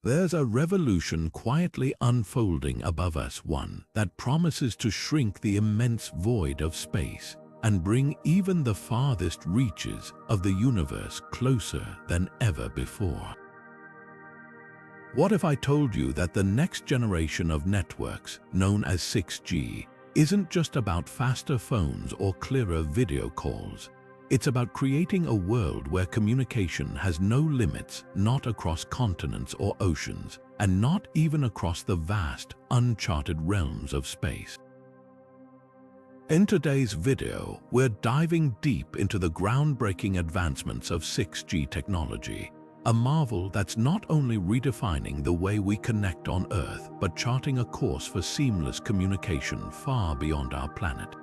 There's a revolution quietly unfolding above us, one that promises to shrink the immense void of space and bring even the farthest reaches of the universe closer than ever before. What if I told you that the next generation of networks, known as 6G, isn't just about faster phones or clearer video calls? It's about creating a world where communication has no limits, not across continents or oceans, and not even across the vast, uncharted realms of space. In today's video, we're diving deep into the groundbreaking advancements of 6G technology, a marvel that's not only redefining the way we connect on Earth, but charting a course for seamless communication far beyond our planet.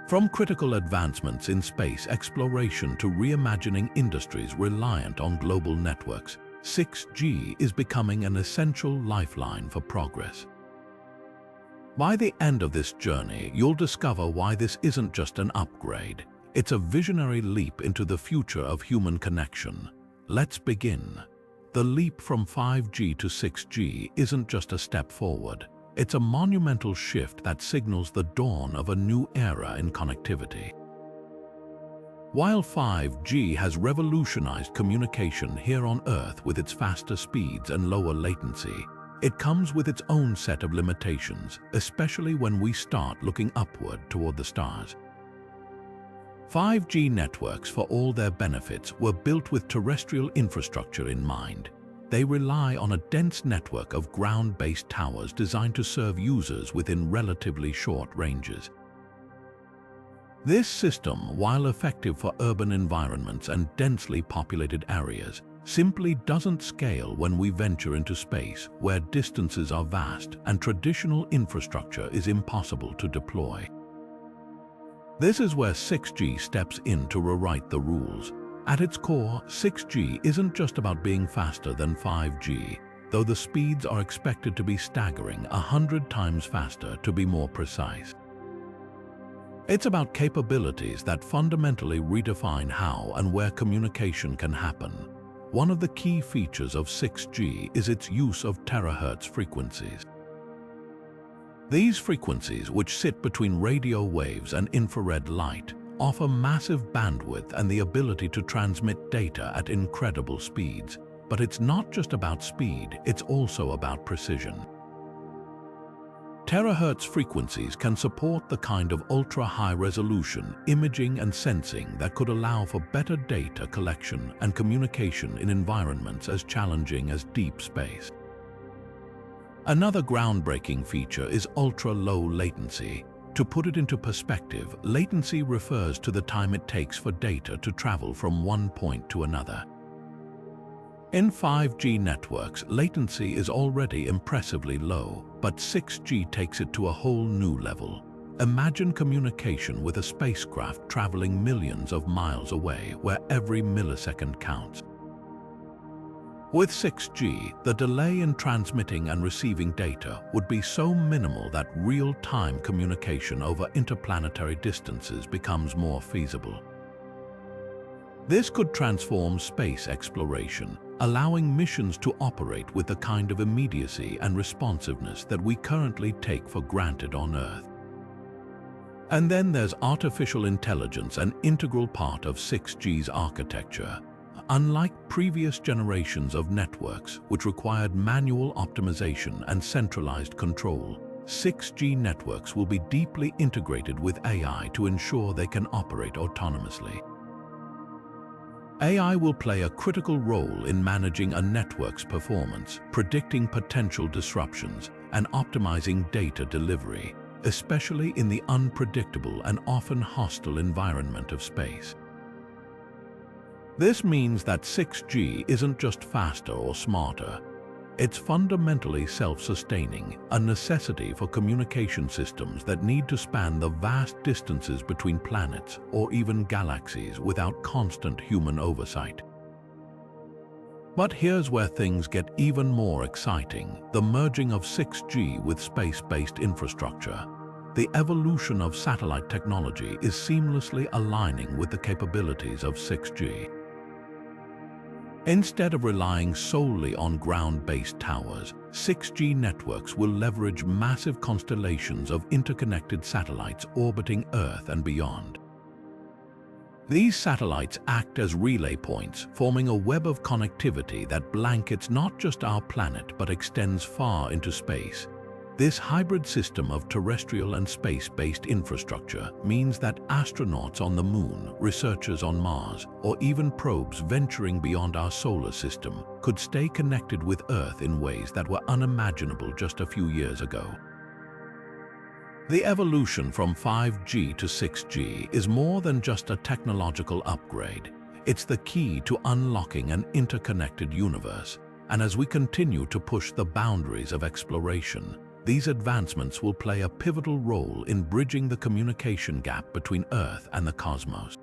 From critical advancements in space exploration to reimagining industries reliant on global networks, 6G is becoming an essential lifeline for progress. By the end of this journey, you'll discover why this isn't just an upgrade. It's a visionary leap into the future of human connection. Let's begin. The leap from 5G to 6G isn't just a step forward. It's a monumental shift that signals the dawn of a new era in connectivity. While 5G has revolutionized communication here on Earth with its faster speeds and lower latency, it comes with its own set of limitations, especially when we start looking upward toward the stars. 5G networks, for all their benefits, were built with terrestrial infrastructure in mind. They rely on a dense network of ground-based towers designed to serve users within relatively short ranges. This system, while effective for urban environments and densely populated areas, simply doesn't scale when we venture into space, where distances are vast and traditional infrastructure is impossible to deploy. This is where 6G steps in to rewrite the rules. At its core, 6G isn't just about being faster than 5G, though the speeds are expected to be staggering 100 times faster to be more precise. It's about capabilities that fundamentally redefine how and where communication can happen. One of the key features of 6G is its use of terahertz frequencies. These frequencies, which sit between radio waves and infrared light, offer massive bandwidth and the ability to transmit data at incredible speeds. But it's not just about speed, it's also about precision. Terahertz frequencies can support the kind of ultra-high-resolution imaging and sensing that could allow for better data collection and communication in environments as challenging as deep space. Another groundbreaking feature is ultra-low latency. To put it into perspective, latency refers to the time it takes for data to travel from one point to another. In 5G networks, latency is already impressively low, but 6G takes it to a whole new level. Imagine communication with a spacecraft traveling millions of miles away, where every millisecond counts. With 6G, the delay in transmitting and receiving data would be so minimal that real-time communication over interplanetary distances becomes more feasible. This could transform space exploration, allowing missions to operate with the kind of immediacy and responsiveness that we currently take for granted on Earth. And then there's artificial intelligence, an integral part of 6G's architecture. Unlike previous generations of networks, which required manual optimization and centralized control, 6G networks will be deeply integrated with AI to ensure they can operate autonomously. AI will play a critical role in managing a network's performance, predicting potential disruptions, and optimizing data delivery, especially in the unpredictable and often hostile environment of space. This means that 6G isn't just faster or smarter. It's fundamentally self-sustaining, a necessity for communication systems that need to span the vast distances between planets or even galaxies without constant human oversight. But here's where things get even more exciting: the merging of 6G with space-based infrastructure. The evolution of satellite technology is seamlessly aligning with the capabilities of 6G. Instead of relying solely on ground-based towers, 6G networks will leverage massive constellations of interconnected satellites orbiting Earth and beyond. These satellites act as relay points, forming a web of connectivity that blankets not just our planet but extends far into space. This hybrid system of terrestrial and space-based infrastructure means that astronauts on the Moon, researchers on Mars, or even probes venturing beyond our solar system could stay connected with Earth in ways that were unimaginable just a few years ago. The evolution from 5G to 6G is more than just a technological upgrade. It's the key to unlocking an interconnected universe. And as we continue to push the boundaries of exploration, these advancements will play a pivotal role in bridging the communication gap between Earth and the cosmos.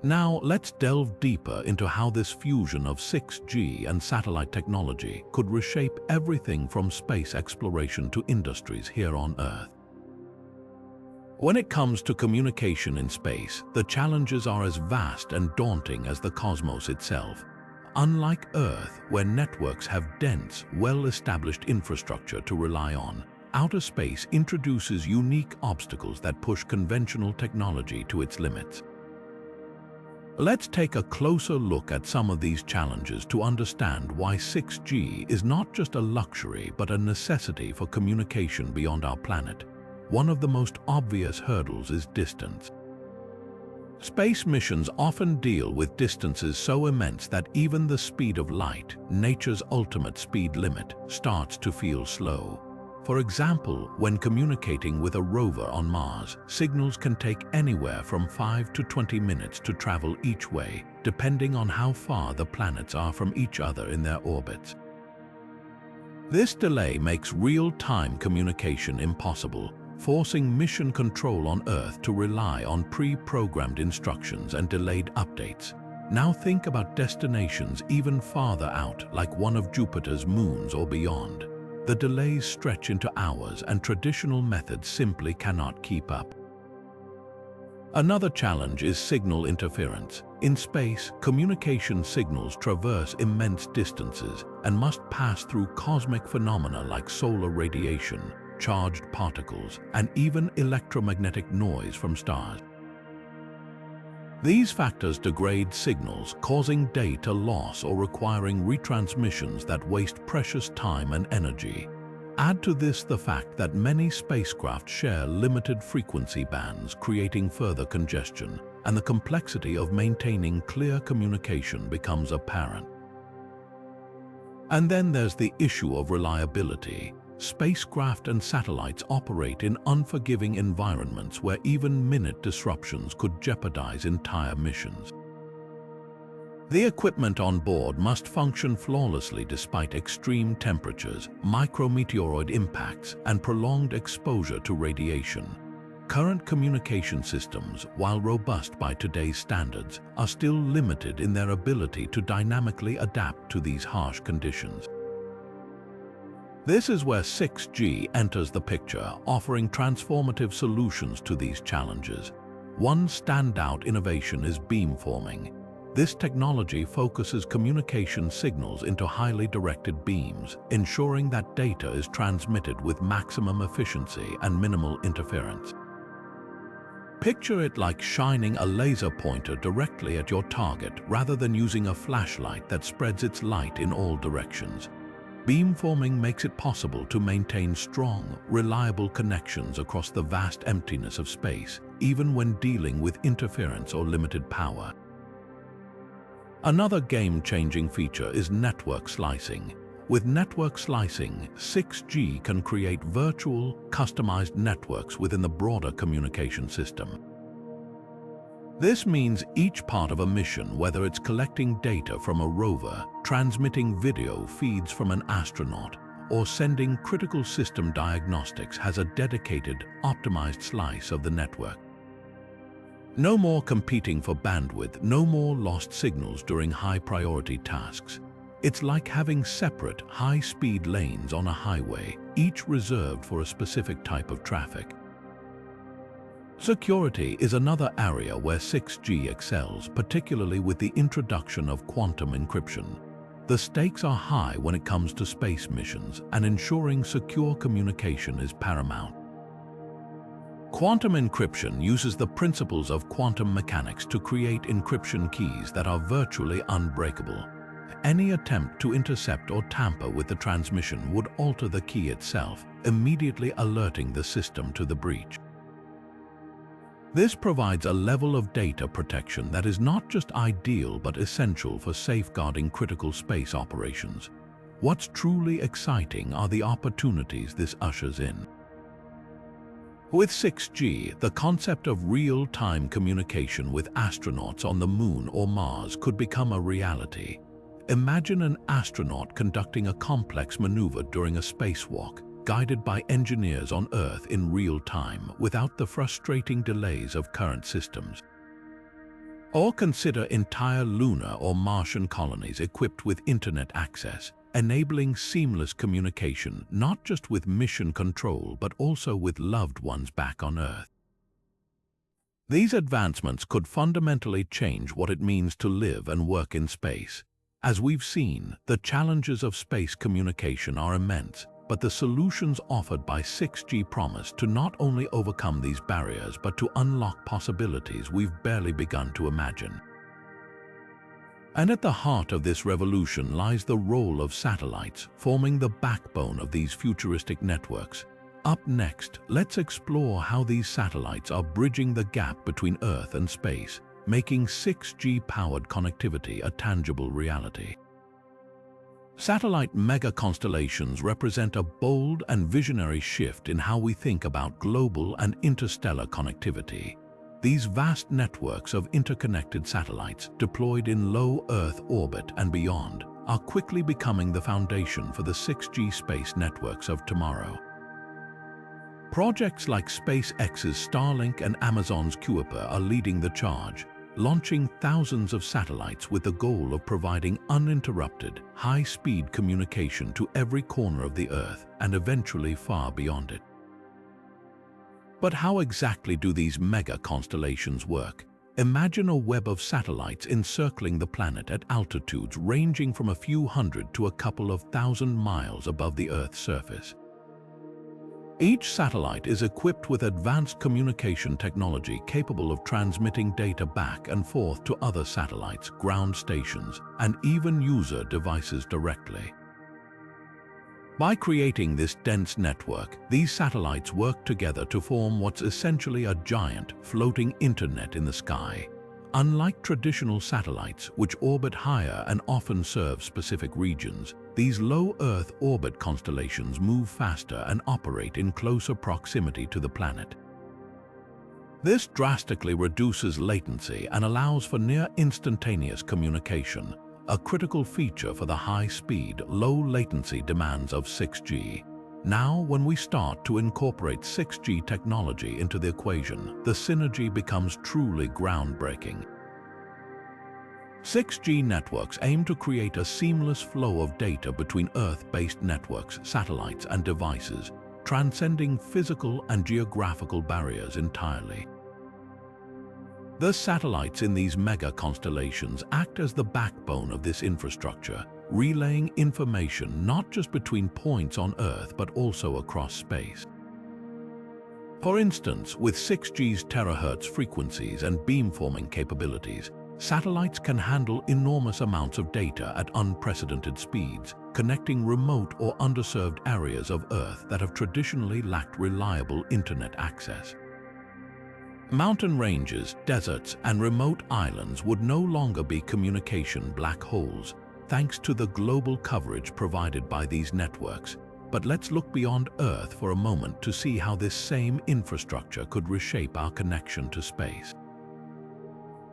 Now, let's delve deeper into how this fusion of 6G and satellite technology could reshape everything from space exploration to industries here on Earth. When it comes to communication in space, the challenges are as vast and daunting as the cosmos itself. Unlike Earth, where networks have dense, well-established infrastructure to rely on, outer space introduces unique obstacles that push conventional technology to its limits. Let's take a closer look at some of these challenges to understand why 6G is not just a luxury but a necessity for communication beyond our planet. One of the most obvious hurdles is distance. Space missions often deal with distances so immense that even the speed of light, nature's ultimate speed limit, starts to feel slow. For example, when communicating with a rover on Mars, signals can take anywhere from 5 to 20 minutes to travel each way, depending on how far the planets are from each other in their orbits. This delay makes real-time communication impossible, forcing mission control on Earth to rely on pre-programmed instructions and delayed updates. Now think about destinations even farther out, like one of Jupiter's moons or beyond. The delays stretch into hours and traditional methods simply cannot keep up. Another challenge is signal interference. In space, communication signals traverse immense distances and must pass through cosmic phenomena like solar radiation, charged particles, and even electromagnetic noise from stars. These factors degrade signals, causing data loss or requiring retransmissions that waste precious time and energy. Add to this the fact that many spacecraft share limited frequency bands, creating further congestion, and the complexity of maintaining clear communication becomes apparent. And then there's the issue of reliability. Spacecraft and satellites operate in unforgiving environments where even minute disruptions could jeopardize entire missions. The equipment on board must function flawlessly despite extreme temperatures, micrometeoroid impacts, and prolonged exposure to radiation. Current communication systems, while robust by today's standards, are still limited in their ability to dynamically adapt to these harsh conditions. This is where 6G enters the picture, offering transformative solutions to these challenges. One standout innovation is beamforming. This technology focuses communication signals into highly directed beams, ensuring that data is transmitted with maximum efficiency and minimal interference. Picture it like shining a laser pointer directly at your target rather than using a flashlight that spreads its light in all directions. Beamforming makes it possible to maintain strong, reliable connections across the vast emptiness of space, even when dealing with interference or limited power. Another game-changing feature is network slicing. With network slicing, 6G can create virtual, customized networks within the broader communication system. This means each part of a mission, whether it's collecting data from a rover, transmitting video feeds from an astronaut, or sending critical system diagnostics, has a dedicated, optimized slice of the network. No more competing for bandwidth, no more lost signals during high-priority tasks. It's like having separate, high-speed lanes on a highway, each reserved for a specific type of traffic. Security is another area where 6G excels, particularly with the introduction of quantum encryption. The stakes are high when it comes to space missions, and ensuring secure communication is paramount. Quantum encryption uses the principles of quantum mechanics to create encryption keys that are virtually unbreakable. Any attempt to intercept or tamper with the transmission would alter the key itself, immediately alerting the system to the breach. This provides a level of data protection that is not just ideal but essential for safeguarding critical space operations. What's truly exciting are the opportunities this ushers in. With 6G, the concept of real-time communication with astronauts on the Moon or Mars could become a reality. Imagine an astronaut conducting a complex maneuver during a spacewalk, guided by engineers on Earth in real time without the frustrating delays of current systems. Or consider entire lunar or Martian colonies equipped with internet access, enabling seamless communication not just with mission control but also with loved ones back on Earth. These advancements could fundamentally change what it means to live and work in space. As we've seen, the challenges of space communication are immense, but the solutions offered by 6G promise to not only overcome these barriers but to unlock possibilities we've barely begun to imagine. And at the heart of this revolution lies the role of satellites, forming the backbone of these futuristic networks. Up next, let's explore how these satellites are bridging the gap between Earth and space, making 6G-powered connectivity a tangible reality. Satellite mega-constellations represent a bold and visionary shift in how we think about global and interstellar connectivity. These vast networks of interconnected satellites deployed in low Earth orbit and beyond are quickly becoming the foundation for the 6G space networks of tomorrow. Projects like SpaceX's Starlink and Amazon's Kuiper are leading the charge, launching thousands of satellites with the goal of providing uninterrupted, high-speed communication to every corner of the Earth and eventually far beyond it. But how exactly do these mega-constellations work? Imagine a web of satellites encircling the planet at altitudes ranging from a few hundred to a couple of thousand miles above the Earth's surface. Each satellite is equipped with advanced communication technology capable of transmitting data back and forth to other satellites, ground stations, and even user devices directly. By creating this dense network, these satellites work together to form what's essentially a giant, floating internet in the sky. Unlike traditional satellites, which orbit higher and often serve specific regions, these low Earth orbit constellations move faster and operate in closer proximity to the planet. This drastically reduces latency and allows for near-instantaneous communication, a critical feature for the high-speed, low-latency demands of 6G. Now, when we start to incorporate 6G technology into the equation, the synergy becomes truly groundbreaking. 6G networks aim to create a seamless flow of data between Earth-based networks, satellites, and devices, transcending physical and geographical barriers entirely. The satellites in these mega-constellations act as the backbone of this infrastructure, relaying information not just between points on Earth but also across space. For instance, with 6G's Terahertz frequencies and beamforming capabilities, satellites can handle enormous amounts of data at unprecedented speeds, connecting remote or underserved areas of Earth that have traditionally lacked reliable internet access. Mountain ranges, deserts, and remote islands would no longer be communication black holes, thanks to the global coverage provided by these networks. But let's look beyond Earth for a moment to see how this same infrastructure could reshape our connection to space.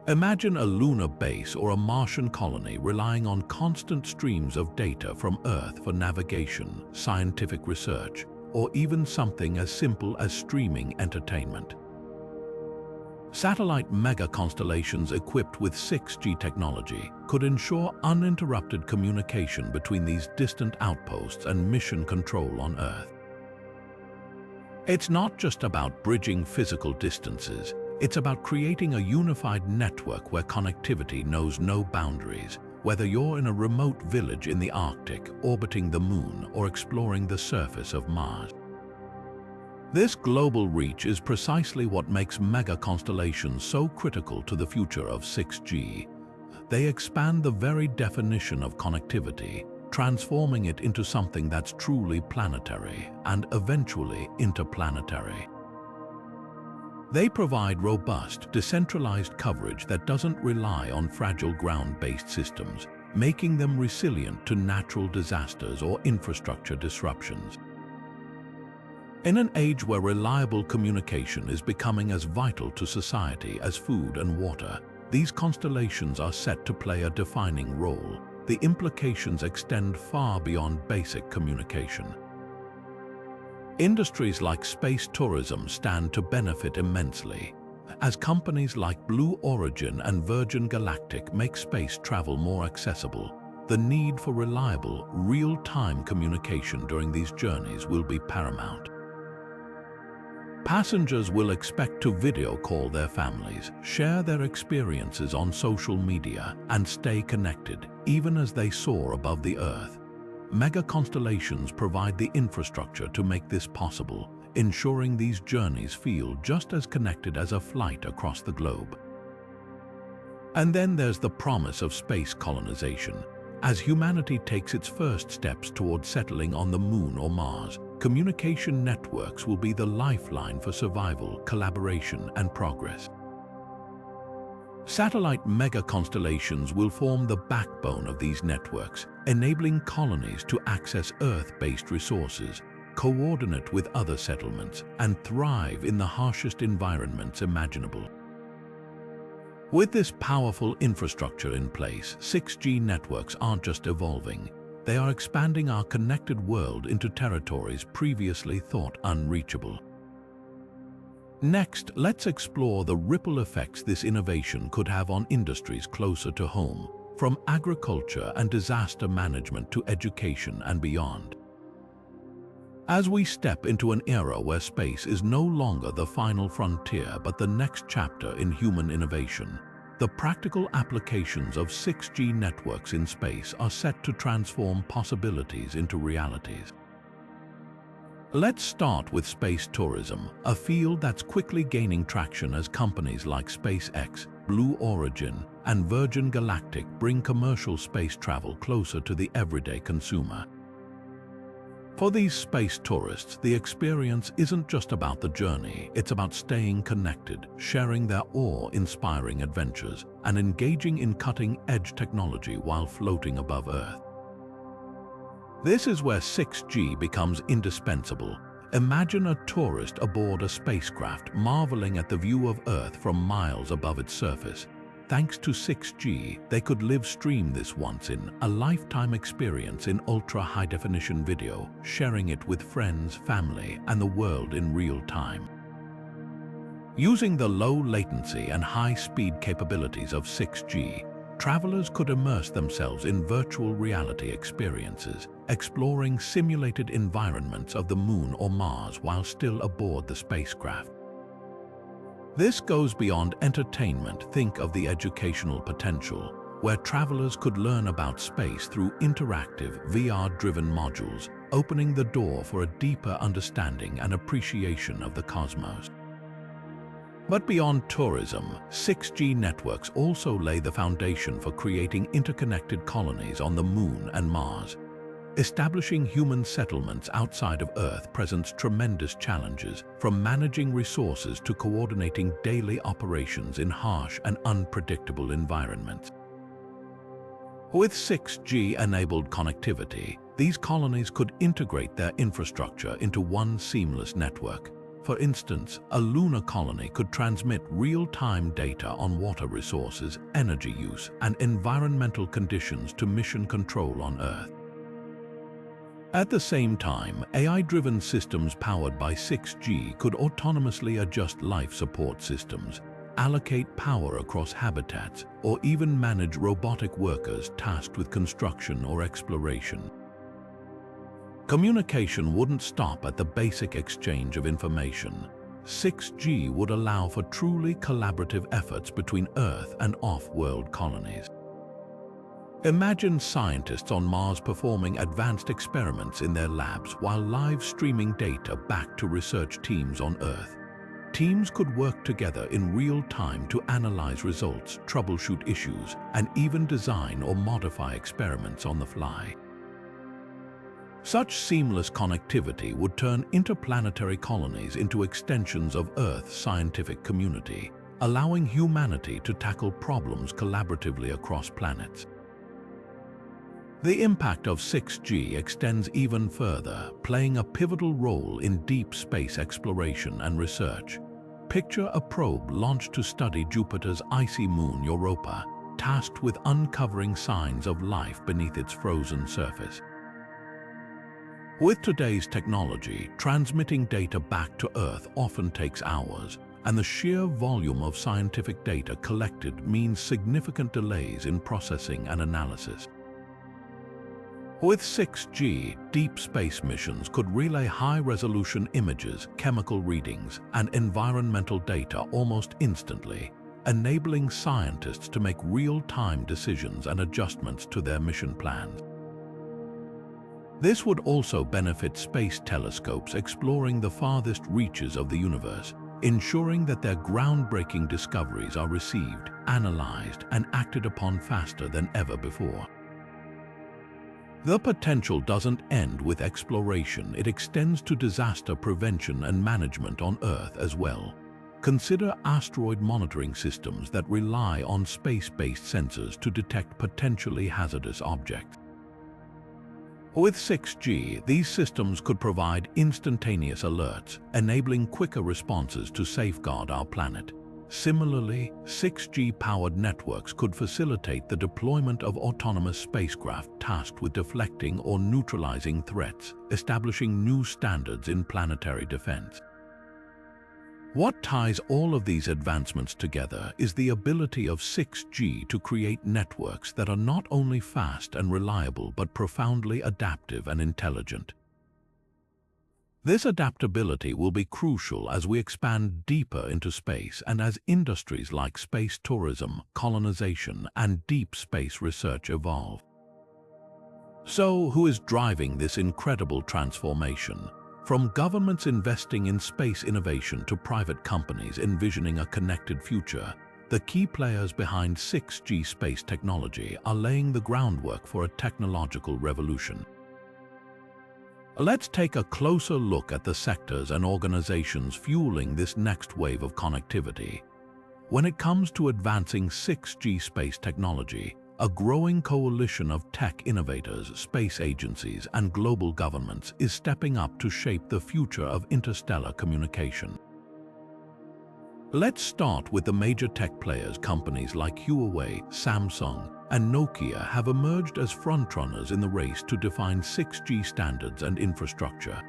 Imagine a lunar base or a Martian colony relying on constant streams of data from Earth for navigation, scientific research, or even something as simple as streaming entertainment. Satellite mega-constellations equipped with 6G technology could ensure uninterrupted communication between these distant outposts and mission control on Earth. It's not just about bridging physical distances, it's about creating a unified network where connectivity knows no boundaries, whether you're in a remote village in the Arctic, orbiting the Moon, or exploring the surface of Mars. This global reach is precisely what makes mega-constellations so critical to the future of 6G. They expand the very definition of connectivity, transforming it into something that's truly planetary and eventually interplanetary. They provide robust, decentralized coverage that doesn't rely on fragile ground-based systems, making them resilient to natural disasters or infrastructure disruptions. In an age where reliable communication is becoming as vital to society as food and water, these constellations are set to play a defining role. The implications extend far beyond basic communication. Industries like space tourism stand to benefit immensely. As companies like Blue Origin and Virgin Galactic make space travel more accessible, the need for reliable, real-time communication during these journeys will be paramount. Passengers will expect to video call their families, share their experiences on social media, and stay connected, even as they soar above the Earth. Mega-constellations provide the infrastructure to make this possible, ensuring these journeys feel just as connected as a flight across the globe. And then there's the promise of space colonization. As humanity takes its first steps towards settling on the Moon or Mars, communication networks will be the lifeline for survival, collaboration, and progress. Satellite mega-constellations will form the backbone of these networks, enabling colonies to access Earth-based resources, coordinate with other settlements, and thrive in the harshest environments imaginable. With this powerful infrastructure in place, 6G networks aren't just evolving, they are expanding our connected world into territories previously thought unreachable. Next, let's explore the ripple effects this innovation could have on industries closer to home, from agriculture and disaster management to education and beyond. As we step into an era where space is no longer the final frontier but the next chapter in human innovation, the practical applications of 6G networks in space are set to transform possibilities into realities. Let's start with space tourism, a field that's quickly gaining traction as companies like SpaceX, Blue Origin, and Virgin Galactic bring commercial space travel closer to the everyday consumer. For these space tourists, the experience isn't just about the journey, it's about staying connected, sharing their awe-inspiring adventures, and engaging in cutting-edge technology while floating above Earth. This is where 6G becomes indispensable. Imagine a tourist aboard a spacecraft marveling at the view of Earth from miles above its surface. Thanks to 6G, they could live stream this once-in-a-lifetime experience in ultra-high-definition video, sharing it with friends, family, and the world in real time. Using the low latency and high-speed capabilities of 6G, travelers could immerse themselves in virtual reality experiences, exploring simulated environments of the Moon or Mars while still aboard the spacecraft. This goes beyond entertainment. Think of the educational potential, where travelers could learn about space through interactive, VR-driven modules, opening the door for a deeper understanding and appreciation of the cosmos. But beyond tourism, 6G networks also lay the foundation for creating interconnected colonies on the Moon and Mars. Establishing human settlements outside of Earth presents tremendous challenges, from managing resources to coordinating daily operations in harsh and unpredictable environments. With 6G-enabled connectivity, these colonies could integrate their infrastructure into one seamless network. For instance, a lunar colony could transmit real-time data on water resources, energy use, and environmental conditions to mission control on Earth. At the same time, AI-driven systems powered by 6G could autonomously adjust life support systems, allocate power across habitats, or even manage robotic workers tasked with construction or exploration. Communication wouldn't stop at the basic exchange of information. 6G would allow for truly collaborative efforts between Earth and off-world colonies. Imagine scientists on Mars performing advanced experiments in their labs while live streaming data back to research teams on Earth. Teams could work together in real time to analyze results, troubleshoot issues, and even design or modify experiments on the fly. Such seamless connectivity would turn interplanetary colonies into extensions of Earth's scientific community, allowing humanity to tackle problems collaboratively across planets. The impact of 6G extends even further, playing a pivotal role in deep space exploration and research. Picture a probe launched to study Jupiter's icy moon Europa, tasked with uncovering signs of life beneath its frozen surface. With today's technology, transmitting data back to Earth often takes hours, and the sheer volume of scientific data collected means significant delays in processing and analysis. With 6G, deep space missions could relay high-resolution images, chemical readings, and environmental data almost instantly, enabling scientists to make real-time decisions and adjustments to their mission plans. This would also benefit space telescopes exploring the farthest reaches of the universe, ensuring that their groundbreaking discoveries are received, analyzed, and acted upon faster than ever before. The potential doesn't end with exploration, it extends to disaster prevention and management on Earth as well. Consider asteroid monitoring systems that rely on space-based sensors to detect potentially hazardous objects. With 6G, these systems could provide instantaneous alerts, enabling quicker responses to safeguard our planet. Similarly, 6G-powered networks could facilitate the deployment of autonomous spacecraft tasked with deflecting or neutralizing threats, establishing new standards in planetary defense. What ties all of these advancements together is the ability of 6G to create networks that are not only fast and reliable but profoundly adaptive and intelligent. This adaptability will be crucial as we expand deeper into space and as industries like space tourism, colonization, and deep space research evolve. So, who is driving this incredible transformation? From governments investing in space innovation to private companies envisioning a connected future, the key players behind 6G space technology are laying the groundwork for a technological revolution. Let's take a closer look at the sectors and organizations fueling this next wave of connectivity. When it comes to advancing 6G space technology, a growing coalition of tech innovators, space agencies, and global governments is stepping up to shape the future of interstellar communication. Let's start with the major tech players. Companies like Huawei, Samsung, and Nokia have emerged as frontrunners in the race to define 6G standards and infrastructure.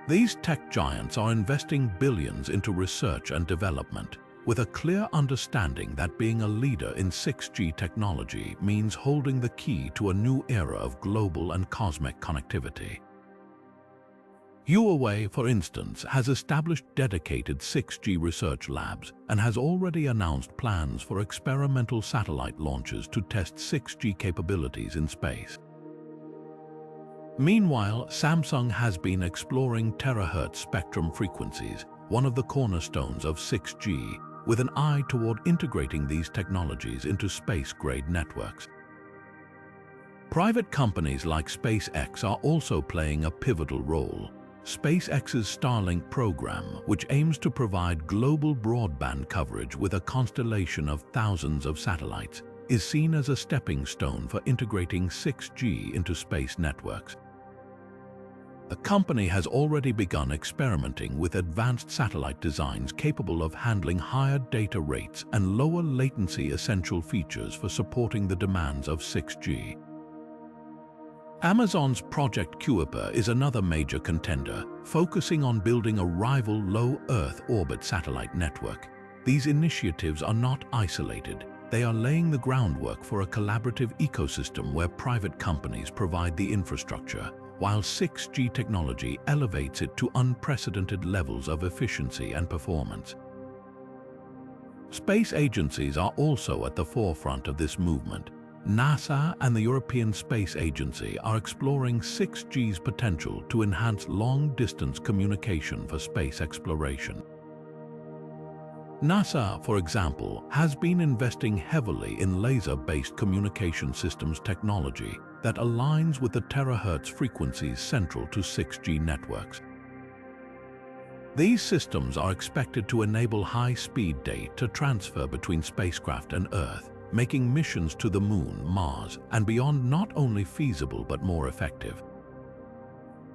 These tech giants are investing billions into research and development, with a clear understanding that being a leader in 6G technology means holding the key to a new era of global and cosmic connectivity. Huawei, for instance, has established dedicated 6G research labs and has already announced plans for experimental satellite launches to test 6G capabilities in space. Meanwhile, Samsung has been exploring terahertz spectrum frequencies, one of the cornerstones of 6G, with an eye toward integrating these technologies into space-grade networks. Private companies like SpaceX are also playing a pivotal role. SpaceX's Starlink program, which aims to provide global broadband coverage with a constellation of thousands of satellites, is seen as a stepping stone for integrating 6G into space networks. The company has already begun experimenting with advanced satellite designs capable of handling higher data rates and lower latency, essential features for supporting the demands of 6G. Amazon's Project Kuiper is another major contender, focusing on building a rival low Earth orbit satellite network. These initiatives are not isolated. They are laying the groundwork for a collaborative ecosystem where private companies provide the infrastructure, while 6G technology elevates it to unprecedented levels of efficiency and performance. Space agencies are also at the forefront of this movement. NASA and the European Space Agency are exploring 6G's potential to enhance long-distance communication for space exploration. NASA, for example, has been investing heavily in laser-based communication systems technology that aligns with the terahertz frequencies central to 6G networks. These systems are expected to enable high-speed data transfer between spacecraft and Earth, making missions to the Moon, Mars, and beyond not only feasible but more effective.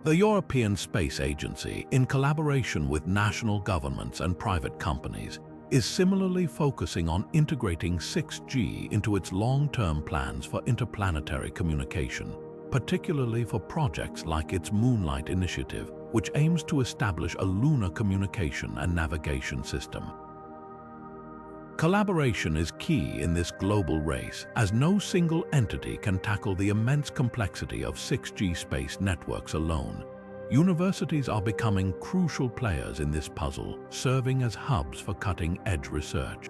The European Space Agency, in collaboration with national governments and private companies, is similarly focusing on integrating 6G into its long-term plans for interplanetary communication, particularly for projects like its Moonlight initiative, which aims to establish a lunar communication and navigation system. Collaboration is key in this global race, as no single entity can tackle the immense complexity of 6G space networks alone. Universities are becoming crucial players in this puzzle, serving as hubs for cutting-edge research.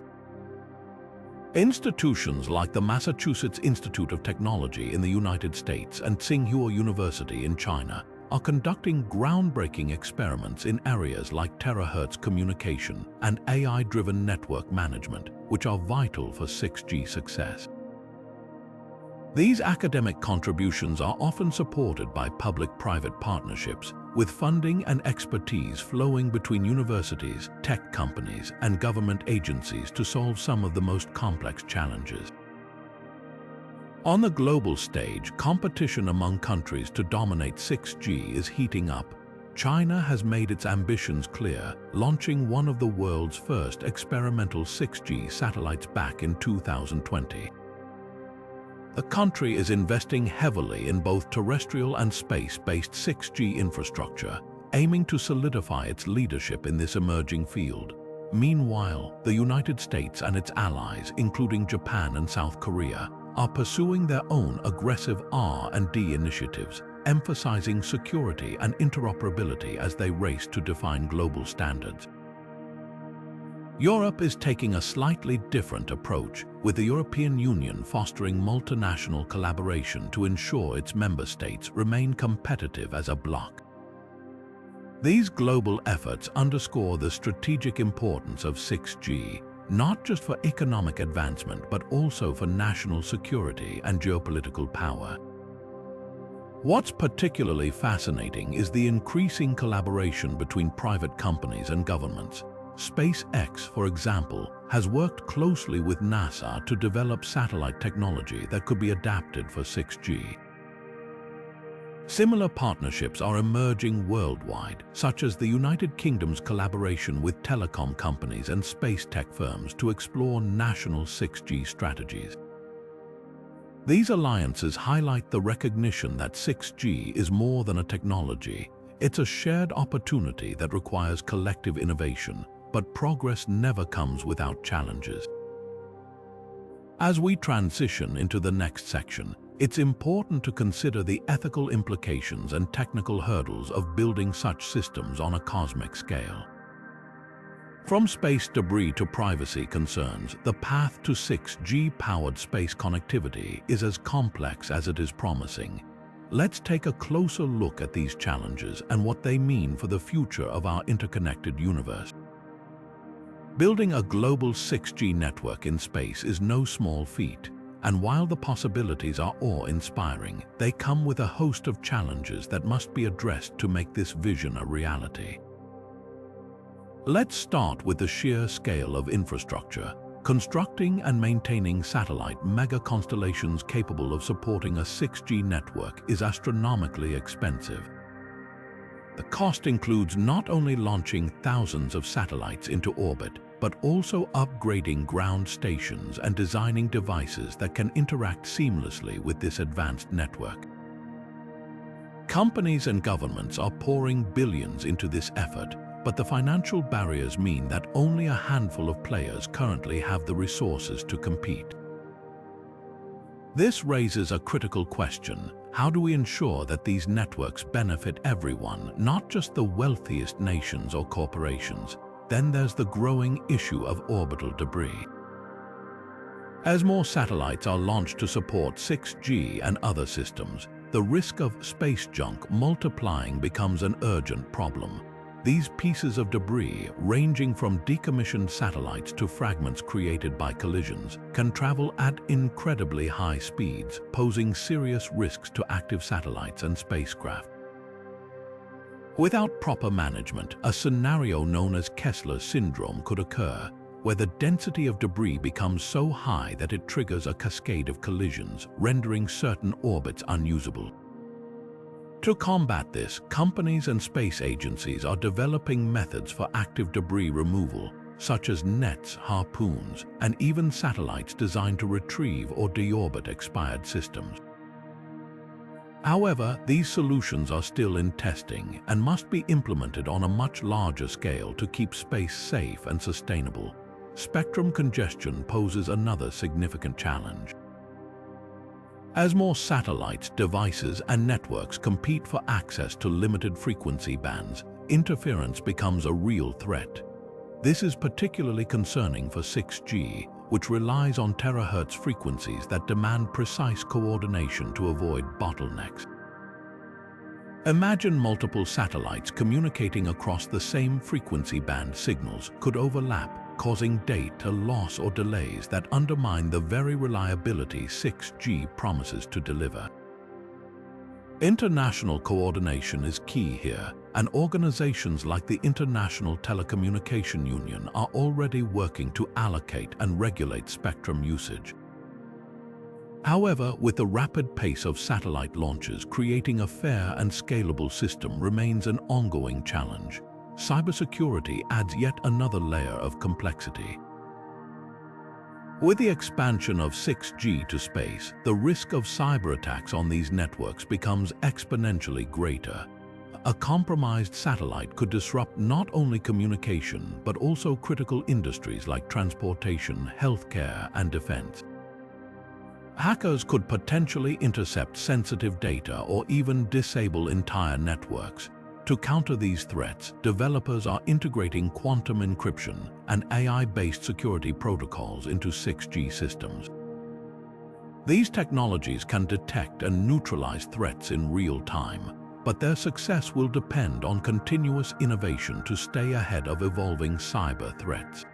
Institutions like the Massachusetts Institute of Technology in the United States and Tsinghua University in China are conducting groundbreaking experiments in areas like terahertz communication and AI-driven network management, which are vital for 6G success. These academic contributions are often supported by public-private partnerships, with funding and expertise flowing between universities, tech companies, and government agencies to solve some of the most complex challenges. On the global stage, competition among countries to dominate 6G is heating up. China has made its ambitions clear, launching one of the world's first experimental 6G satellites back in 2020. The country is investing heavily in both terrestrial and space-based 6G infrastructure, aiming to solidify its leadership in this emerging field. Meanwhile, the United States and its allies, including Japan and South Korea, are pursuing their own aggressive R&D initiatives, emphasizing security and interoperability as they race to define global standards. Europe is taking a slightly different approach, with the European Union fostering multinational collaboration to ensure its member states remain competitive as a bloc. These global efforts underscore the strategic importance of 6G, not just for economic advancement but also for national security and geopolitical power. What's particularly fascinating is the increasing collaboration between private companies and governments. SpaceX, for example, has worked closely with NASA to develop satellite technology that could be adapted for 6G. Similar partnerships are emerging worldwide, such as the United Kingdom's collaboration with telecom companies and space tech firms to explore national 6G strategies. These alliances highlight the recognition that 6G is more than a technology. It's a shared opportunity that requires collective innovation, but progress never comes without challenges. As we transition into the next section, it's important to consider the ethical implications and technical hurdles of building such systems on a cosmic scale. From space debris to privacy concerns, the path to 6G-powered space connectivity is as complex as it is promising. Let's take a closer look at these challenges and what they mean for the future of our interconnected universe. Building a global 6G network in space is no small feat, and while the possibilities are awe-inspiring, they come with a host of challenges that must be addressed to make this vision a reality. Let's start with the sheer scale of infrastructure. Constructing and maintaining satellite mega-constellations capable of supporting a 6G network is astronomically expensive. The cost includes not only launching thousands of satellites into orbit, but also upgrading ground stations and designing devices that can interact seamlessly with this advanced network. Companies and governments are pouring billions into this effort, but the financial barriers mean that only a handful of players currently have the resources to compete. This raises a critical question: how do we ensure that these networks benefit everyone, not just the wealthiest nations or corporations? Then there's the growing issue of orbital debris. As more satellites are launched to support 6G and other systems, the risk of space junk multiplying becomes an urgent problem. These pieces of debris, ranging from decommissioned satellites to fragments created by collisions, can travel at incredibly high speeds, posing serious risks to active satellites and spacecraft. Without proper management, a scenario known as Kessler syndrome could occur, where the density of debris becomes so high that it triggers a cascade of collisions, rendering certain orbits unusable. To combat this, companies and space agencies are developing methods for active debris removal, such as nets, harpoons, and even satellites designed to retrieve or deorbit expired systems. However, these solutions are still in testing and must be implemented on a much larger scale to keep space safe and sustainable. Spectrum congestion poses another significant challenge. As more satellites, devices, and networks compete for access to limited frequency bands, interference becomes a real threat. This is particularly concerning for 6G, which relies on terahertz frequencies that demand precise coordination to avoid bottlenecks. Imagine multiple satellites communicating across the same frequency band. Signals could overlap, causing data loss or delays that undermine the very reliability 6G promises to deliver. International coordination is key here, and organizations like the International Telecommunication Union are already working to allocate and regulate spectrum usage. However, with the rapid pace of satellite launches, creating a fair and scalable system remains an ongoing challenge. Cybersecurity adds yet another layer of complexity. With the expansion of 6G to space, the risk of cyber attacks on these networks becomes exponentially greater. A compromised satellite could disrupt not only communication, but also critical industries like transportation, healthcare, and defense. Hackers could potentially intercept sensitive data or even disable entire networks. To counter these threats, developers are integrating quantum encryption and AI-based security protocols into 6G systems. These technologies can detect and neutralize threats in real time, but their success will depend on continuous innovation to stay ahead of evolving cyber threats.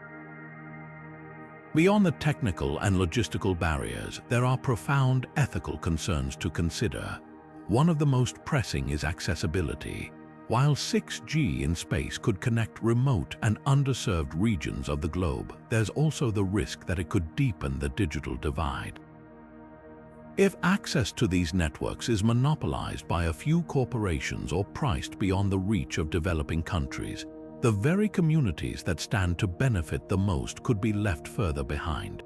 Beyond the technical and logistical barriers, there are profound ethical concerns to consider. One of the most pressing is accessibility. While 6G in space could connect remote and underserved regions of the globe, there's also the risk that it could deepen the digital divide. If access to these networks is monopolized by a few corporations or priced beyond the reach of developing countries, the very communities that stand to benefit the most could be left further behind.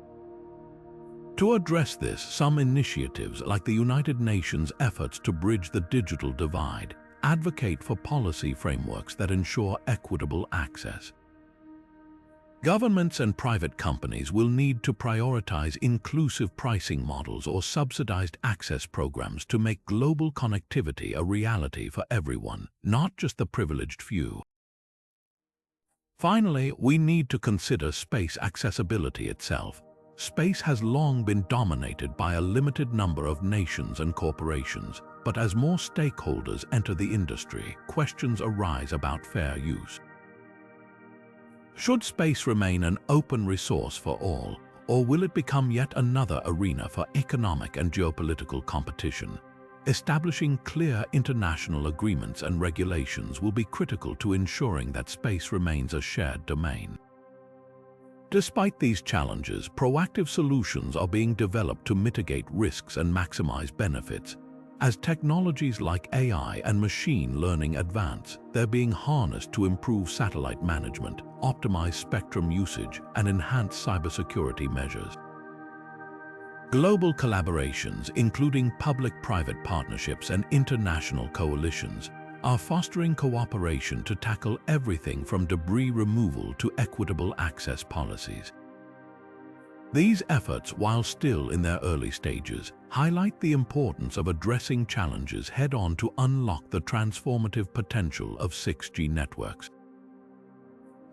To address this, some initiatives like the United Nations efforts to bridge the digital divide advocate for policy frameworks that ensure equitable access. Governments and private companies will need to prioritize inclusive pricing models or subsidized access programs to make global connectivity a reality for everyone, not just the privileged few. Finally, we need to consider space accessibility itself. Space has long been dominated by a limited number of nations and corporations, but as more stakeholders enter the industry, questions arise about fair use. Should space remain an open resource for all, or will it become yet another arena for economic and geopolitical competition? Establishing clear international agreements and regulations will be critical to ensuring that space remains a shared domain. Despite these challenges, proactive solutions are being developed to mitigate risks and maximize benefits. As technologies like AI and machine learning advance, they're being harnessed to improve satellite management, optimize spectrum usage, and enhance cybersecurity measures. Global collaborations, including public-private partnerships and international coalitions, are fostering cooperation to tackle everything from debris removal to equitable access policies. These efforts, while still in their early stages, highlight the importance of addressing challenges head-on to unlock the transformative potential of 6G networks.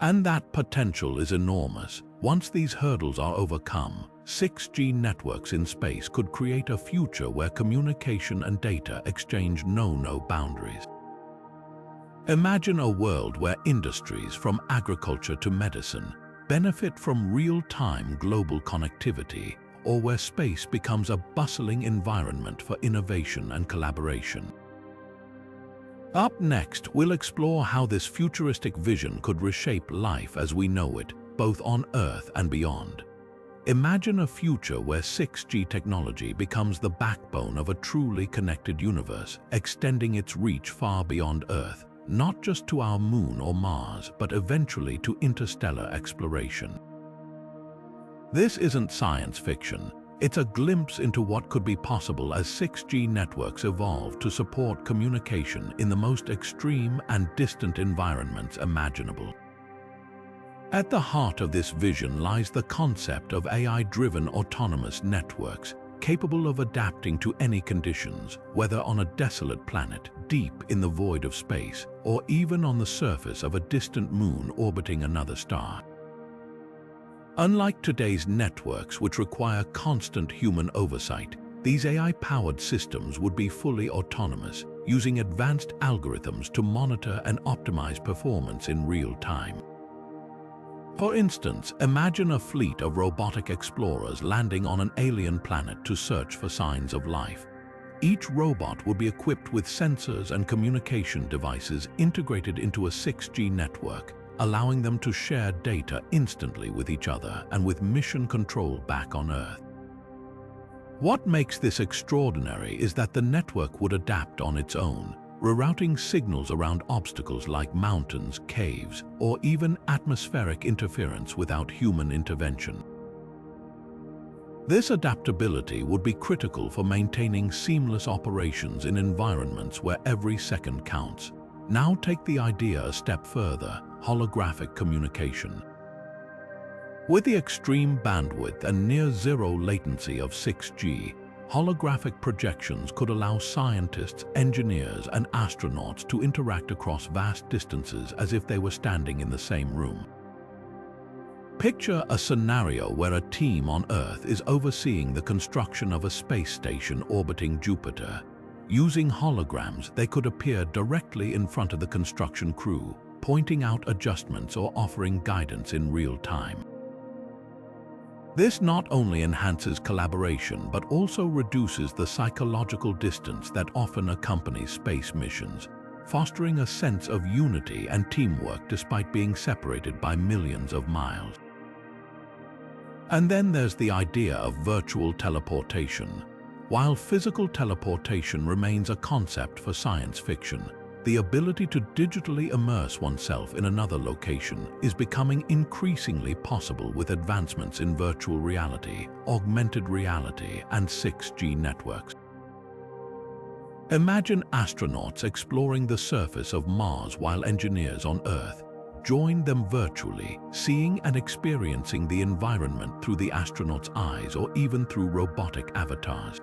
And that potential is enormous. Once these hurdles are overcome, 6G networks in space could create a future where communication and data exchange know no boundaries. Imagine a world where industries from agriculture to medicine benefit from real-time global connectivity, or where space becomes a bustling environment for innovation and collaboration. Up next, we'll explore how this futuristic vision could reshape life as we know it, both on Earth and beyond. Imagine a future where 6G technology becomes the backbone of a truly connected universe, extending its reach far beyond Earth, not just to our moon or Mars, but eventually to interstellar exploration. This isn't science fiction. It's a glimpse into what could be possible as 6G networks evolve to support communication in the most extreme and distant environments imaginable. At the heart of this vision lies the concept of AI-driven autonomous networks, capable of adapting to any conditions, whether on a desolate planet deep in the void of space, or even on the surface of a distant moon orbiting another star. Unlike today's networks, which require constant human oversight, these AI-powered systems would be fully autonomous, using advanced algorithms to monitor and optimize performance in real time. For instance, imagine a fleet of robotic explorers landing on an alien planet to search for signs of life. Each robot would be equipped with sensors and communication devices integrated into a 6G network, allowing them to share data instantly with each other and with mission control back on Earth. What makes this extraordinary is that the network would adapt on its own, rerouting signals around obstacles like mountains, caves, or even atmospheric interference without human intervention. This adaptability would be critical for maintaining seamless operations in environments where every second counts. Now take the idea a step further: holographic communication. With the extreme bandwidth and near-zero latency of 6G, holographic projections could allow scientists, engineers, and astronauts to interact across vast distances as if they were standing in the same room. Picture a scenario where a team on Earth is overseeing the construction of a space station orbiting Jupiter. Using holograms, they could appear directly in front of the construction crew, pointing out adjustments or offering guidance in real time. This not only enhances collaboration, but also reduces the psychological distance that often accompanies space missions, fostering a sense of unity and teamwork despite being separated by millions of miles. And then there's the idea of virtual teleportation. While physical teleportation remains a concept for science fiction, the ability to digitally immerse oneself in another location is becoming increasingly possible with advancements in virtual reality, augmented reality, and 6G networks. Imagine astronauts exploring the surface of Mars while engineers on Earth join them virtually, seeing and experiencing the environment through the astronaut's eyes or even through robotic avatars.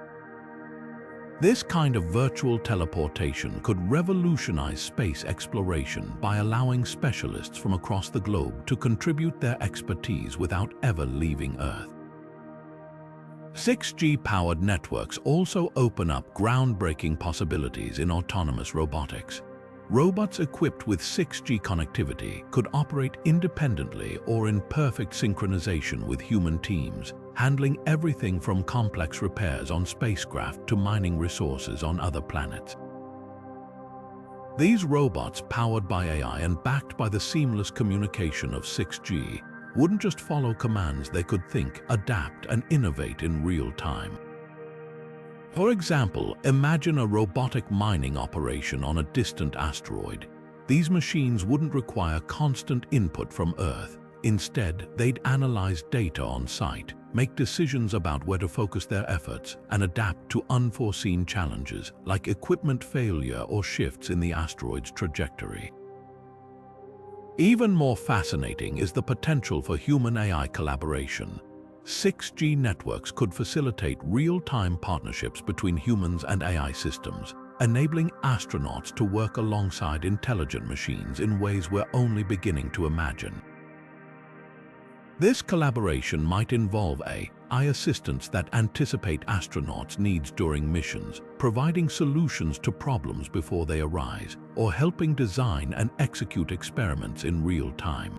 This kind of virtual teleportation could revolutionize space exploration by allowing specialists from across the globe to contribute their expertise without ever leaving Earth. 6G-powered networks also open up groundbreaking possibilities in autonomous robotics. Robots equipped with 6G connectivity could operate independently or in perfect synchronization with human teams, handling everything from complex repairs on spacecraft to mining resources on other planets. These robots, powered by AI and backed by the seamless communication of 6G, wouldn't just follow commands. They could think, adapt, and innovate in real time. For example, imagine a robotic mining operation on a distant asteroid. These machines wouldn't require constant input from Earth. Instead, they'd analyze data on site, make decisions about where to focus their efforts, and adapt to unforeseen challenges like equipment failure or shifts in the asteroid's trajectory. Even more fascinating is the potential for human-AI collaboration. 6G networks could facilitate real-time partnerships between humans and AI systems, enabling astronauts to work alongside intelligent machines in ways we're only beginning to imagine. This collaboration might involve AI assistants that anticipate astronauts' needs during missions, providing solutions to problems before they arise, or helping design and execute experiments in real time.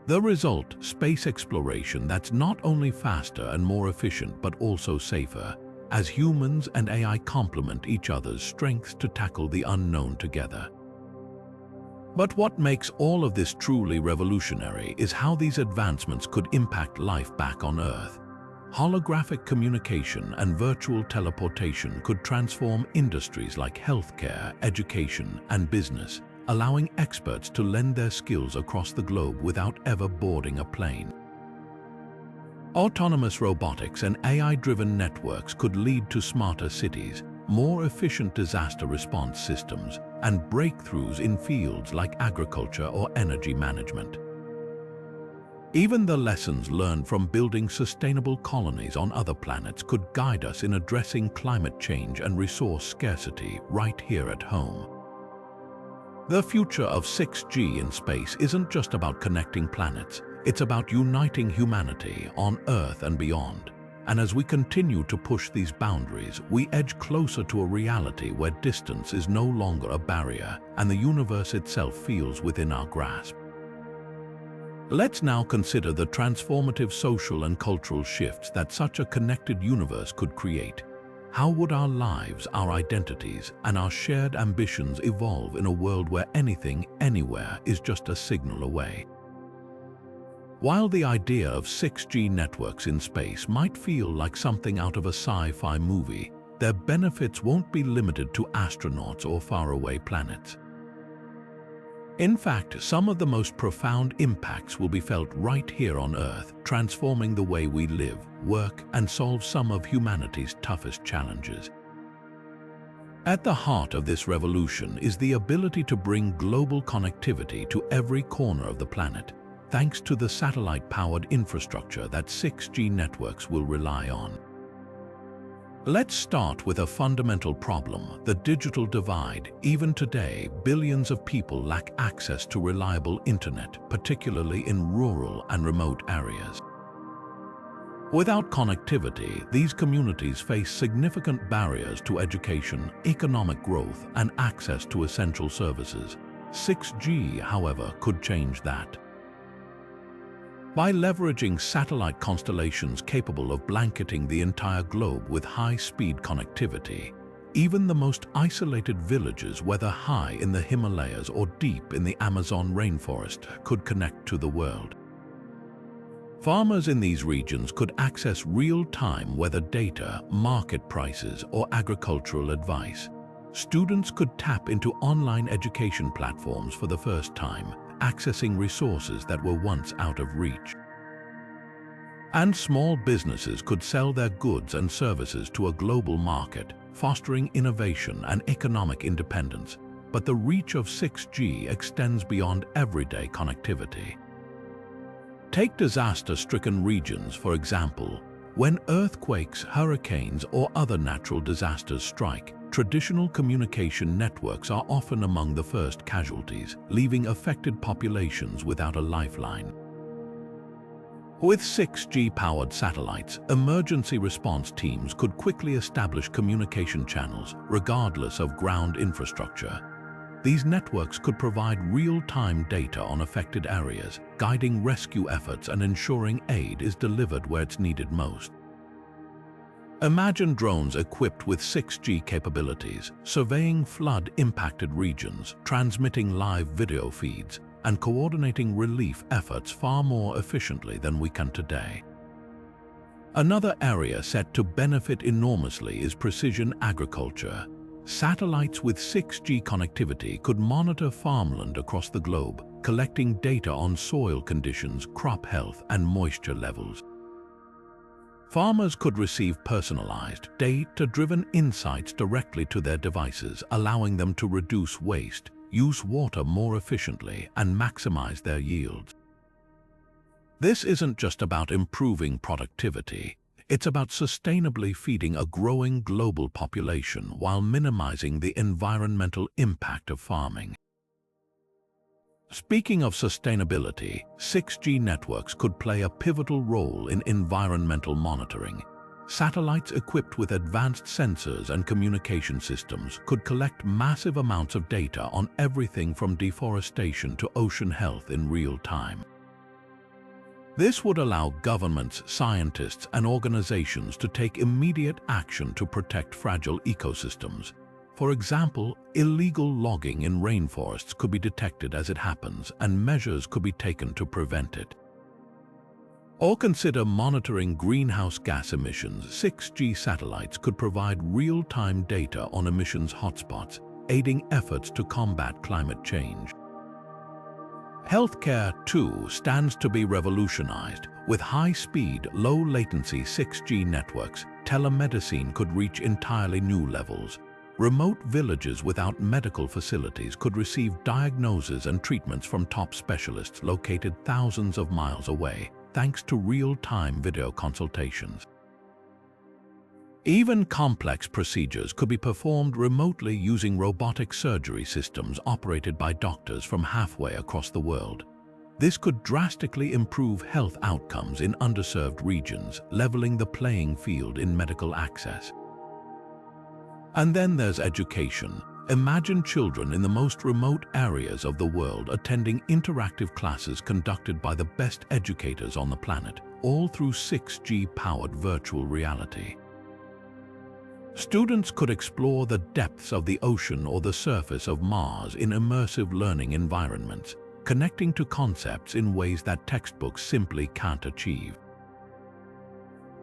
The result, space exploration that's not only faster and more efficient but also safer, as humans and AI complement each other's strengths to tackle the unknown together. But what makes all of this truly revolutionary is how these advancements could impact life back on Earth. Holographic communication and virtual teleportation could transform industries like healthcare, education, and business, allowing experts to lend their skills across the globe without ever boarding a plane. Autonomous robotics and AI-driven networks could lead to smarter cities, more efficient disaster response systems, and breakthroughs in fields like agriculture or energy management. Even the lessons learned from building sustainable colonies on other planets could guide us in addressing climate change and resource scarcity right here at home. The future of 6G in space isn't just about connecting planets, it's about uniting humanity on Earth and beyond. And as we continue to push these boundaries, we edge closer to a reality where distance is no longer a barrier and the universe itself feels within our grasp. Let's now consider the transformative social and cultural shifts that such a connected universe could create. How would our lives, our identities, and our shared ambitions evolve in a world where anything, anywhere, is just a signal away? While the idea of 6G networks in space might feel like something out of a sci-fi movie, their benefits won't be limited to astronauts or faraway planets. In fact, some of the most profound impacts will be felt right here on Earth, transforming the way we live, work, and solve some of humanity's toughest challenges. At the heart of this revolution is the ability to bring global connectivity to every corner of the planet, thanks to the satellite-powered infrastructure that 6G networks will rely on. Let's start with a fundamental problem, the digital divide. Even today, billions of people lack access to reliable internet, particularly in rural and remote areas. Without connectivity, these communities face significant barriers to education, economic growth, and access to essential services. 6G, however, could change that. By leveraging satellite constellations capable of blanketing the entire globe with high-speed connectivity, even the most isolated villages, whether high in the Himalayas or deep in the Amazon rainforest, could connect to the world. Farmers in these regions could access real-time weather data, market prices, or agricultural advice. Students could tap into online education platforms for the first time, accessing resources that were once out of reach. And small businesses could sell their goods and services to a global market, fostering innovation and economic independence. But the reach of 6G extends beyond everyday connectivity. Take disaster-stricken regions, for example. When earthquakes, hurricanes, or other natural disasters strike, traditional communication networks are often among the first casualties, leaving affected populations without a lifeline. With 6G-powered satellites, emergency response teams could quickly establish communication channels, regardless of ground infrastructure. These networks could provide real-time data on affected areas, guiding rescue efforts and ensuring aid is delivered where it's needed most. Imagine drones equipped with 6G capabilities, surveying flood-impacted regions, transmitting live video feeds, and coordinating relief efforts far more efficiently than we can today. Another area set to benefit enormously is precision agriculture. Satellites with 6G connectivity could monitor farmland across the globe, collecting data on soil conditions, crop health, and moisture levels. Farmers could receive personalized, data-driven insights directly to their devices, allowing them to reduce waste, use water more efficiently, and maximize their yields. This isn't just about improving productivity. It's about sustainably feeding a growing global population while minimizing the environmental impact of farming. Speaking of sustainability, 6G networks could play a pivotal role in environmental monitoring. Satellites equipped with advanced sensors and communication systems could collect massive amounts of data on everything from deforestation to ocean health in real time. This would allow governments, scientists, and organizations to take immediate action to protect fragile ecosystems. For example, illegal logging in rainforests could be detected as it happens, and measures could be taken to prevent it. Or consider monitoring greenhouse gas emissions. 6G satellites could provide real-time data on emissions hotspots, aiding efforts to combat climate change. Healthcare, too, stands to be revolutionized. With high-speed, low-latency 6G networks, telemedicine could reach entirely new levels. Remote villages without medical facilities could receive diagnoses and treatments from top specialists located thousands of miles away, thanks to real-time video consultations. Even complex procedures could be performed remotely using robotic surgery systems operated by doctors from halfway across the world. This could drastically improve health outcomes in underserved regions, leveling the playing field in medical access. And then there's education. Imagine children in the most remote areas of the world attending interactive classes conducted by the best educators on the planet, all through 6G-powered virtual reality. Students could explore the depths of the ocean or the surface of Mars in immersive learning environments, connecting to concepts in ways that textbooks simply can't achieve.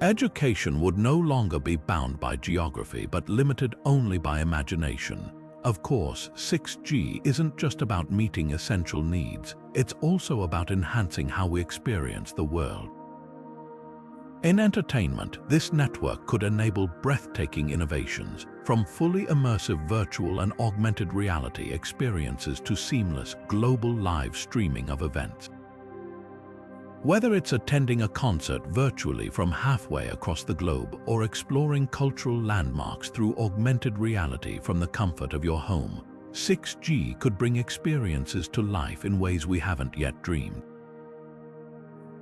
Education would no longer be bound by geography but limited only by imagination. Of course, 6G isn't just about meeting essential needs, it's also about enhancing how we experience the world. In entertainment, this network could enable breathtaking innovations, from fully immersive virtual and augmented reality experiences to seamless, global live streaming of events. Whether it's attending a concert virtually from halfway across the globe or exploring cultural landmarks through augmented reality from the comfort of your home, 6G could bring experiences to life in ways we haven't yet dreamed.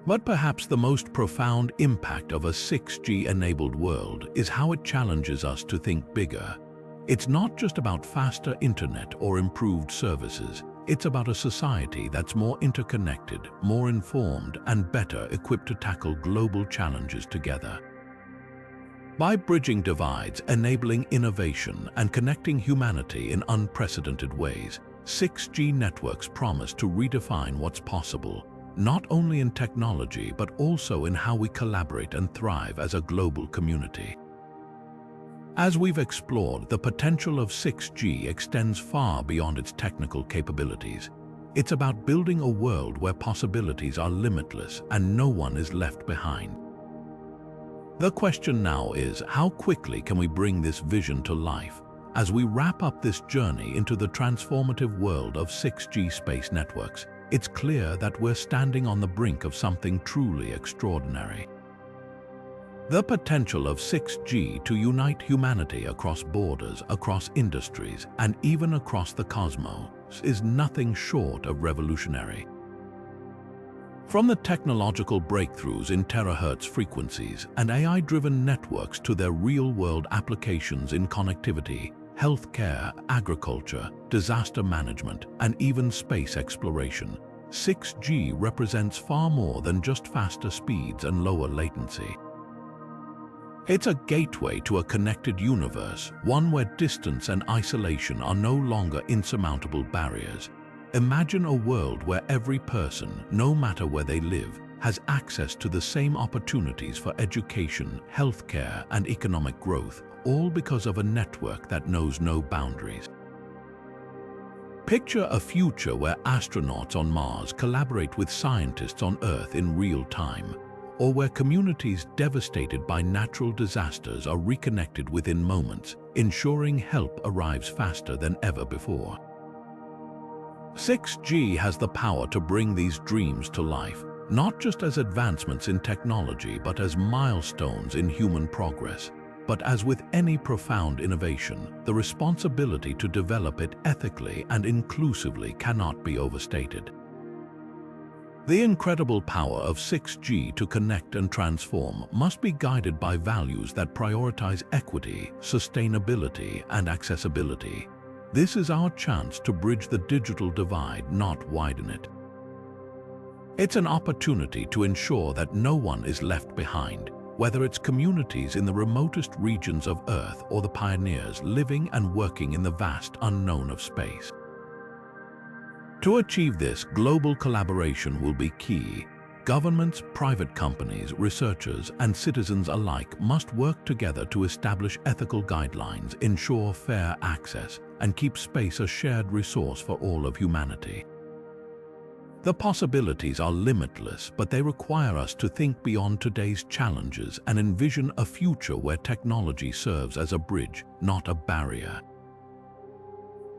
But perhaps the most profound impact of a 6G-enabled world is how it challenges us to think bigger. It's not just about faster internet or improved services. It's about a society that's more interconnected, more informed, and better equipped to tackle global challenges together. By bridging divides, enabling innovation, and connecting humanity in unprecedented ways, 6G networks promise to redefine what's possible, not only in technology but also in how we collaborate and thrive as a global community. As we've explored, the potential of 6G extends far beyond its technical capabilities. It's about building a world where possibilities are limitless and no one is left behind. The question now is, how quickly can we bring this vision to life? As we wrap up this journey into the transformative world of 6G space networks, it's clear that we're standing on the brink of something truly extraordinary. The potential of 6G to unite humanity across borders, across industries, and even across the cosmos is nothing short of revolutionary. From the technological breakthroughs in terahertz frequencies and AI-driven networks to their real-world applications in connectivity, healthcare, agriculture, disaster management, and even space exploration, 6G represents far more than just faster speeds and lower latency. It's a gateway to a connected universe, one where distance and isolation are no longer insurmountable barriers. Imagine a world where every person, no matter where they live, has access to the same opportunities for education, healthcare, and economic growth, all because of a network that knows no boundaries. Picture a future where astronauts on Mars collaborate with scientists on Earth in real time, or where communities devastated by natural disasters are reconnected within moments, ensuring help arrives faster than ever before. 6G has the power to bring these dreams to life, not just as advancements in technology but as milestones in human progress. But as with any profound innovation, the responsibility to develop it ethically and inclusively cannot be overstated. The incredible power of 6G to connect and transform must be guided by values that prioritize equity, sustainability, and accessibility. This is our chance to bridge the digital divide, not widen it. It's an opportunity to ensure that no one is left behind, whether it's communities in the remotest regions of Earth or the pioneers living and working in the vast unknown of space. To achieve this, global collaboration will be key. Governments, private companies, researchers, and citizens alike must work together to establish ethical guidelines, ensure fair access, and keep space a shared resource for all of humanity. The possibilities are limitless, but they require us to think beyond today's challenges and envision a future where technology serves as a bridge, not a barrier.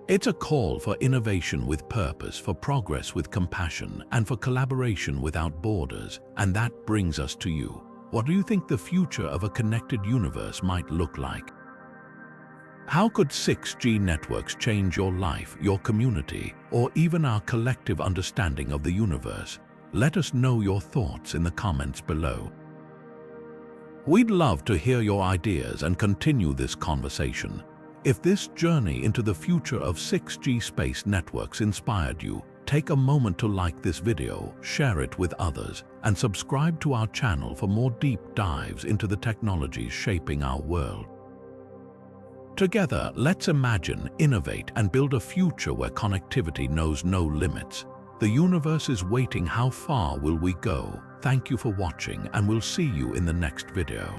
It's a call for innovation with purpose, for progress with compassion, and for collaboration without borders. And that brings us to you. What do you think the future of a connected universe might look like? How could 6G networks change your life, your community, or even our collective understanding of the universe? Let us know your thoughts in the comments below. We'd love to hear your ideas and continue this conversation. If this journey into the future of 6G space networks inspired you, take a moment to like this video, share it with others, and subscribe to our channel for more deep dives into the technologies shaping our world. Together, let's imagine, innovate, and build a future where connectivity knows no limits. The universe is waiting. How far will we go? Thank you for watching, and we'll see you in the next video.